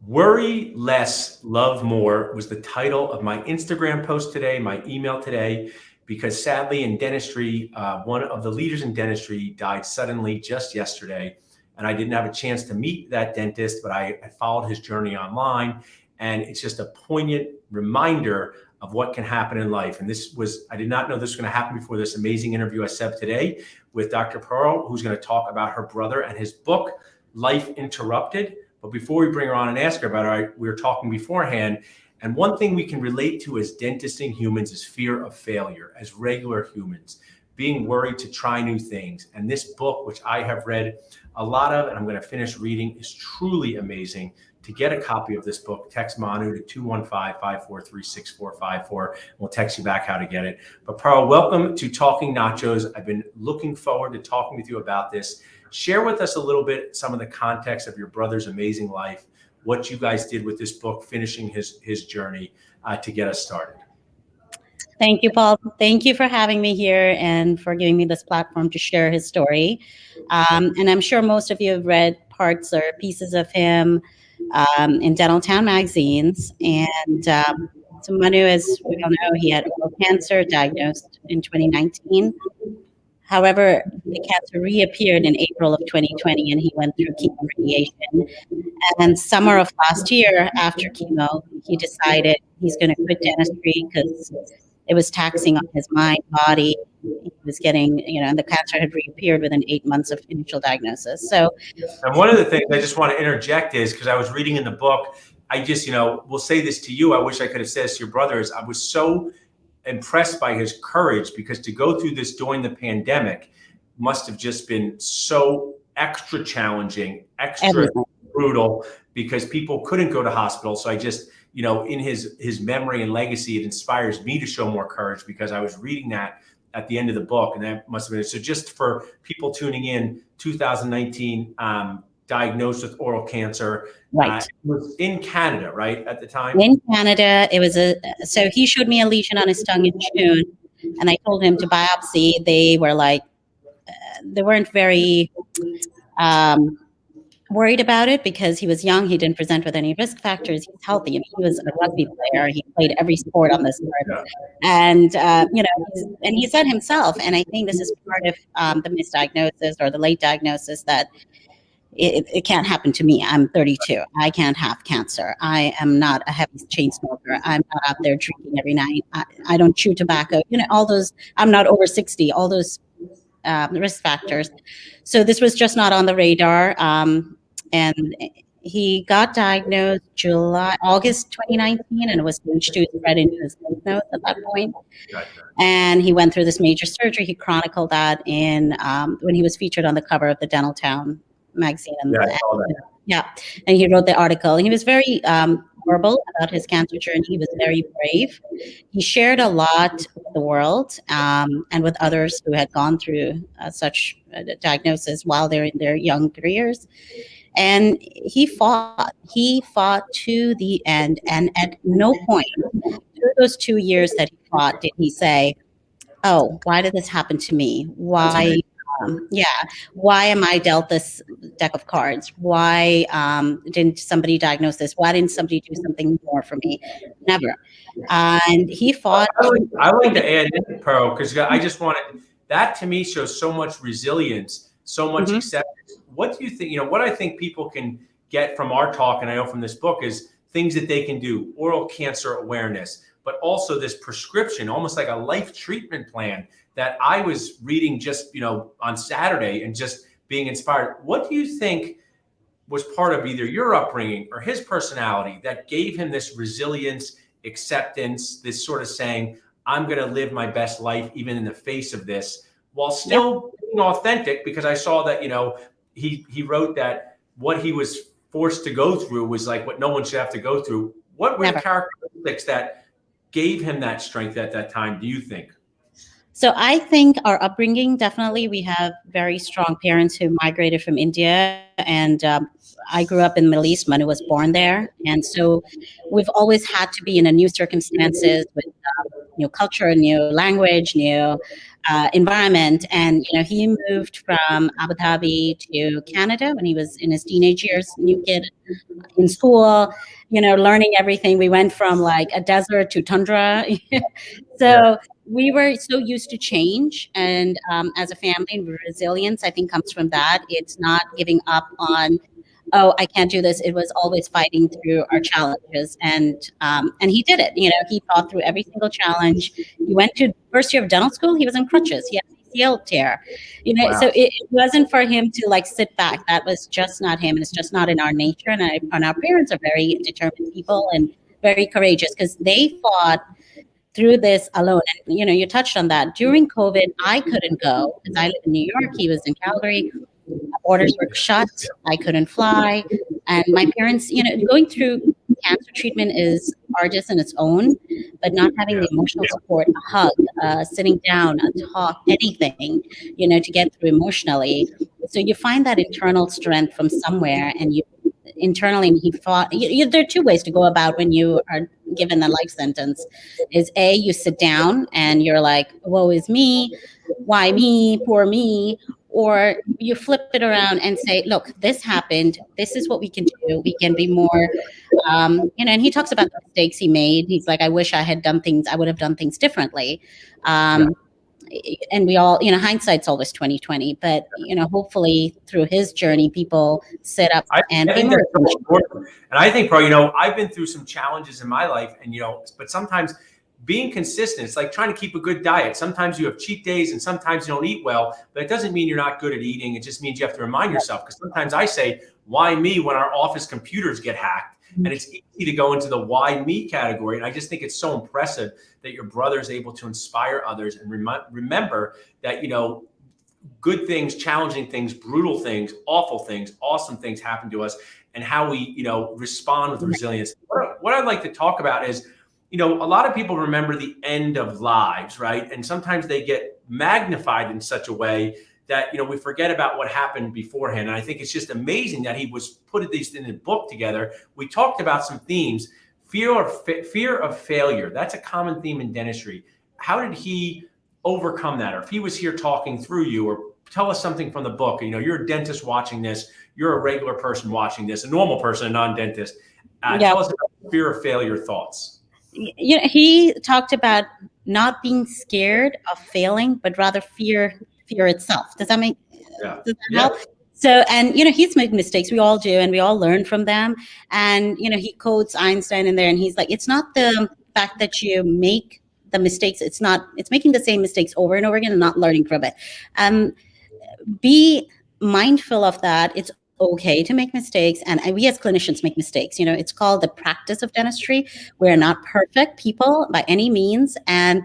Worry less, love more was the title of my Instagram post today, my email today, because sadly in dentistry, one of the leaders in dentistry died suddenly just yesterday. And I didn't have a chance to meet that dentist, but I followed his journey online. And it's just a poignant reminder of what can happen in life. And I did not know this was going to happen before this amazing interview I set today with Dr. Pearl, who's going to talk about her brother and his book, Life Interrupted. But before we bring her on and ask her about it, we were talking beforehand. And one thing we can relate to as dentists and humans is fear of failure, as regular humans, being worried to try new things. And this book, which I have read a lot of, and I'm going to finish reading, is truly amazing. To get a copy of this book, text Manu to 215-543-6454. We'll text you back how to get it. But Pearl, welcome to Talking Nachos. I've been looking forward to talking with you about this. Share with us a little bit some of the context of your brother's amazing life, what you guys did with this book, finishing his journey to get us started. Thank you, Paul. Thank you for having me here and for giving me this platform to share his story. And I'm sure most of you have read parts or pieces of him in Dental Town magazines. And so Manu, as we all know, he had oral cancer diagnosed in 2019. However, the cancer reappeared in April of 2020, and he went through chemo radiation. And summer of last year, after chemo, he decided he's going to quit dentistry because it was taxing on his mind, body. He was getting, and the cancer had reappeared within 8 months of initial diagnosis. So, and one of the things I just want to interject is, because I was reading in the book, I just, will say this to you. I wish I could have said this to your brothers. I was so impressed by his courage, because to go through this during the pandemic must have just been so extra challenging, extra brutal, because people couldn't go to hospitals. So I just, in his memory and legacy, it inspires me to show more courage, because I was reading that at the end of the book, and that must have been it. So just for people tuning in, 2019, diagnosed with oral cancer. Right. Was in Canada, right, at the time? In Canada, it was so he showed me a lesion on his tongue in June, and I told him to biopsy. They were like, they weren't very worried about it, because he was young. He didn't present with any risk factors. He's healthy. I mean, he was a rugby player. He played every sport on this earth. And, and he said himself, and I think this is part of the misdiagnosis or the late diagnosis, that it can't happen to me. I'm 32. I can't have cancer. I am not a heavy chain smoker. I'm not out there drinking every night. I don't chew tobacco. All those, I'm not over 60, all those risk factors. So this was just not on the radar. And he got diagnosed August 2019, and it was stage 2 spread into his lymph nodes at that point. And he went through this major surgery. He chronicled that in when he was featured on the cover of the Dental Town magazine. And he wrote the article. And he was very verbal about his cancer journey. He was very brave. He shared a lot with the world and with others who had gone through such diagnosis while they're in their young careers. And he fought to the end. And at no point through those 2 years that he fought did he say, oh, why did this happen to me? Why am I dealt this deck of cards? Why didn't somebody diagnose this? Why didn't somebody do something more for me? Never. And he fought. I like to add in, Pearl, because I just wanted, that to me shows so much resilience, so much acceptance. What do you think, what I think people can get from our talk, and I know from this book, is things that they can do, oral cancer awareness, but also this prescription, almost like a life treatment plan that I was reading just, on Saturday, and just being inspired. What do you think was part of either your upbringing or his personality that gave him this resilience, acceptance, this sort of saying, I'm going to live my best life even in the face of this, while still being authentic? Because I saw that, he wrote that what he was forced to go through was like what no one should have to go through. What were the characteristics that gave him that strength at that time, do you think? So I think our upbringing, definitely, we have very strong parents who migrated from India, and I grew up in the Middle East. Manu was born there, and so we've always had to be in a new circumstances with new culture, new language, new environment. And, he moved from Abu Dhabi to Canada when he was in his teenage years, new kid in school, learning everything. We went from like a desert to tundra. So we were so used to change. And as a family, resilience, I think, comes from that. It's not giving up on, oh, I can't do this. It was always fighting through our challenges. And he did it. He fought through every single challenge. He went to first year of dental school. He was in crutches. He had ACL tear. Wow. So it wasn't for him to like sit back. That was just not him. And it's just not in our nature. And our parents are very determined people and very courageous, because they fought through this alone. And, you touched on that. During COVID, I couldn't go because I live in New York. He was in Calgary. Borders were shut. I couldn't fly. And my parents, going through cancer treatment is arduous in its own, but not having the emotional support, a hug, sitting down, a talk, anything, to get through emotionally. So you find that internal strength from somewhere, and you internally, he fought. There are two ways to go about when you are given a life sentence. Is A, you sit down and you're like, woe is me, why me, poor me, or you flip it around and say, look, this happened. This is what we can do. We can be more, and he talks about the mistakes he made. He's like, I wish I would have done things differently. And we all, hindsight's always 2020, but, hopefully through his journey, people sit up and be more important. And I think, bro, I've been through some challenges in my life, and, but sometimes being consistent, it's like trying to keep a good diet. Sometimes you have cheat days and sometimes you don't eat well, but it doesn't mean you're not good at eating. It just means you have to remind yourself, because sometimes I say, why me, when our office computers get hacked? And it's easy to go into the why me category. And I just think it's so impressive that your brother is able to inspire others and remember that, good things, challenging things, brutal things, awful things, awesome things happen to us, and how we, respond with resilience. What I'd like to talk about is, a lot of people remember the end of lives, right? And sometimes they get magnified in such a way that, we forget about what happened beforehand. And I think it's just amazing that he was putting these in a book together. We talked about some themes. Fear of failure. That's a common theme in dentistry. How did he overcome that? Or if he was here talking through you, or tell us something from the book. You're a dentist watching this. You're a regular person watching this, a normal person, a non-dentist. Tell us about fear of failure thoughts. He talked about not being scared of failing, but rather fear itself. Does that help? So, and, he's made mistakes. We all do. And we all learn from them. And, he quotes Einstein in there, and he's like, it's not the fact that you make the mistakes. It's making the same mistakes over and over again and not learning from it. Be mindful of that. It's okay to make mistakes. And we as clinicians make mistakes. It's called the practice of dentistry. We're not perfect people by any means. And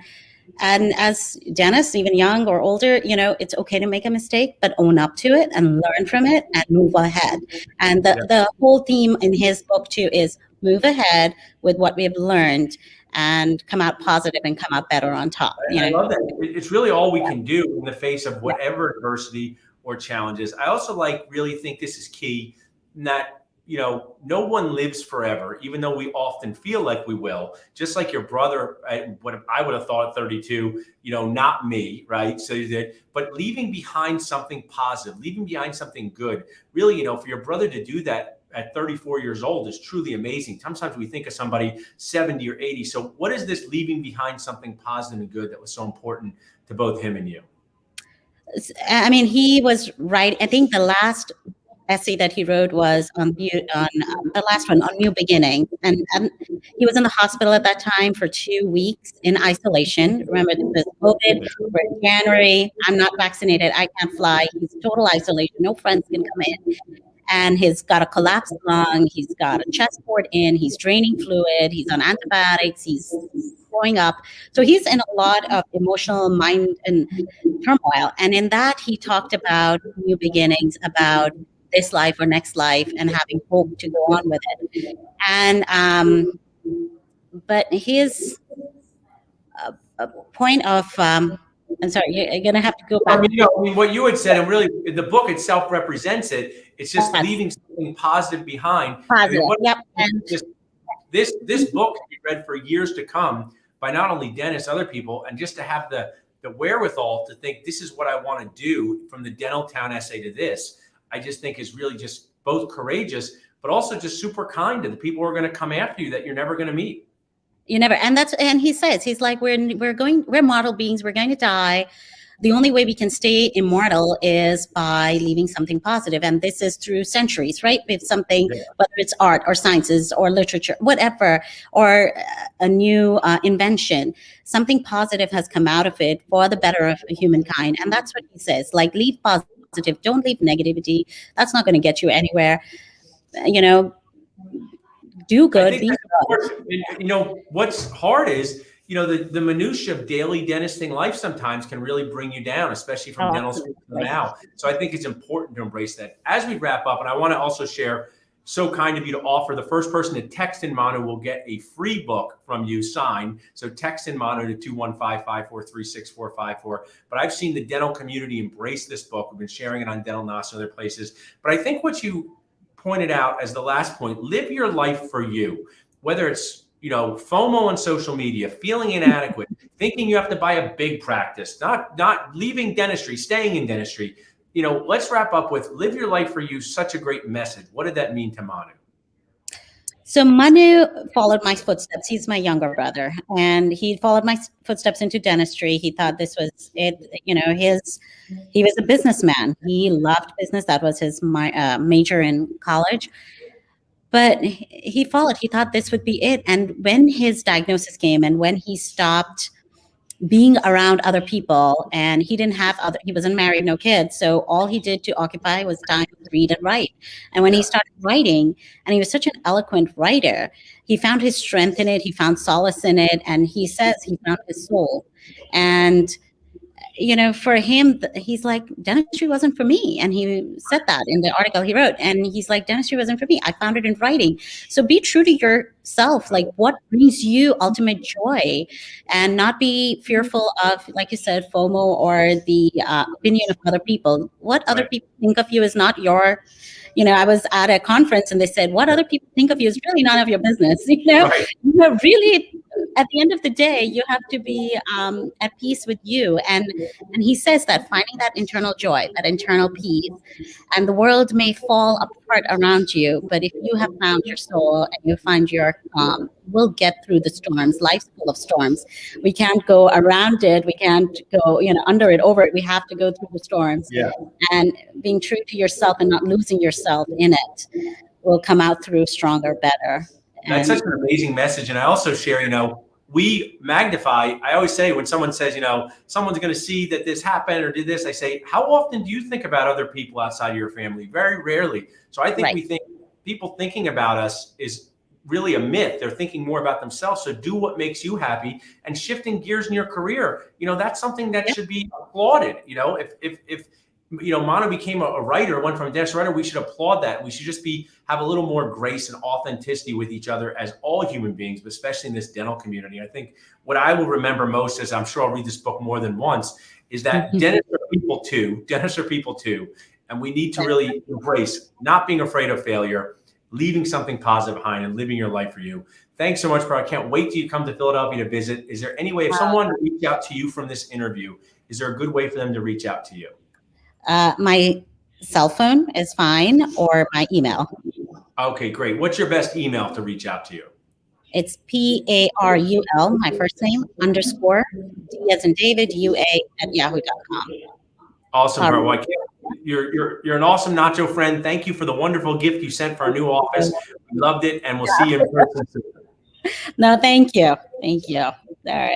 as dentists, even young or older, it's okay to make a mistake, but own up to it and learn from it and move ahead. And the whole theme in his book too is move ahead with what we have learned and come out positive and come out better on top. I love that. It's really all we can do in the face of whatever adversity or challenges. I also really think this is key, in that, no one lives forever, even though we often feel like we will. Just like your brother, what I would have thought at 32, not me, right? So but leaving behind something positive, leaving behind something good, really, for your brother to do that at 34 years old is truly amazing. Sometimes we think of somebody 70 or 80. So what is this leaving behind something positive and good that was so important to both him and you? I mean, he was right. I think the last essay that he wrote was on the last one on New Beginning, and he was in the hospital at that time for 2 weeks in isolation. Remember, this was COVID. We're in January. I'm not vaccinated. I can't fly. He's total isolation. No friends can come in. And he's got a collapsed lung. He's got a chest port in. He's draining fluid. He's on antibiotics. He's growing up. So he's in a lot of emotional mind and turmoil. And in that, he talked about new beginnings, about this life or next life, and having hope to go on with it. And but his point of I'm sorry, you're gonna have to go back. What you had said, and really the book itself represents it. It's just leaving something positive behind. Positive. Yep. This book can be read for years to come by not only dentists, other people, and just to have the wherewithal to think this is what I want to do from the Dental Town essay to this, I just think is really just both courageous, but also just super kind to the people who are going to come after you that you're never going to meet. You never, and he says, he's like, we're mortal beings, we're going to die. The only way we can stay immortal is by leaving something positive. And this is through centuries, right? With something, whether it's art or sciences or literature, whatever, or a new invention, something positive has come out of it for the better of humankind. And that's what he says, like, leave positive, don't leave negativity. That's not going to get you anywhere. You know, do good. Be good. You know, what's hard is, you know, the minutia of daily dentisting life sometimes can really bring you down, especially from dental school now. So I think it's important to embrace that. As we wrap up, and I want to also share, so kind of you to offer, the first person to text in Manu will get a free book from you signed. So text in Manu to 215-543-6454. But I've seen the dental community embrace this book. We've been sharing it on Dental Nas and other places. But I think what you pointed out as the last point, live your life for you, whether it's, you know, FOMO on social media, feeling inadequate, thinking you have to buy a big practice, not leaving dentistry, staying in dentistry. You know, let's wrap up with live your life for you. Such a great message. What did that mean to Manu? So Manu followed my footsteps. He's my younger brother, and he followed my footsteps into dentistry. He thought this was it. You know, he was a businessman. He loved business. That was his major in college. But he followed. He thought this would be it. And when his diagnosis came, and when he stopped being around other people, and he wasn't married, no kids. So all he did to occupy was time to read and write. And when he started writing, and he was such an eloquent writer, he found his strength in it. He found solace in it. And he says he found his soul. And, you know, for him, he's like, dentistry wasn't for me. And he said that in the article he wrote. And he's like, dentistry wasn't for me. I found it in writing. So be true to yourself. Like, what brings you ultimate joy, and not be fearful of, like you said, FOMO or the opinion of other people. What other people think of you is not your, you know, I was at a conference and they said, what other people think of you is really none of your business. You know, you know, really, at the end of the day, you have to be at peace with you. And he says that finding that internal joy, that internal peace, and the world may fall apart around you, but if you have found your soul and you find your calm, we'll get through the storms. Life's full of storms. We can't go around it. We can't go, you know, under it, over it. We have to go through the storms. Yeah. And being true to yourself and not losing yourself in it will come out through stronger, better. That's such an amazing message. And I also share, you know, we magnify. I always say when someone says, you know, someone's going to see that this happened or did this, I say, how often do you think about other people outside of your family? Very rarely. So I think we think people thinking about us is really a myth. They're thinking more about themselves. So do what makes you happy, and shifting gears in your career. You know, that's something that should be applauded. You know, if you know, Manu became a writer, went from a dentist writer, we should applaud that. We should just have a little more grace and authenticity with each other as all human beings, but especially in this dental community. I think what I will remember most, as I'm sure I'll read this book more than once, is that dentists are people too. Dentists are people too. And we need to really embrace not being afraid of failure, leaving something positive behind, and living your life for you. Thanks so much, bro. I can't wait till you come to Philadelphia to visit. Is there any way, if someone wanted to reach out to you from this interview, is there a good way for them to reach out to you? My cell phone is fine, or my email. Okay, great. What's your best email to reach out to you? It's PARUL, my first name, _ D as in David, UA@yahoo.com. Awesome, bro. Well, you're an awesome Nacho friend. Thank you for the wonderful gift you sent for our new office. We loved it, and we'll see you in person soon. No, thank you. Thank you. All right.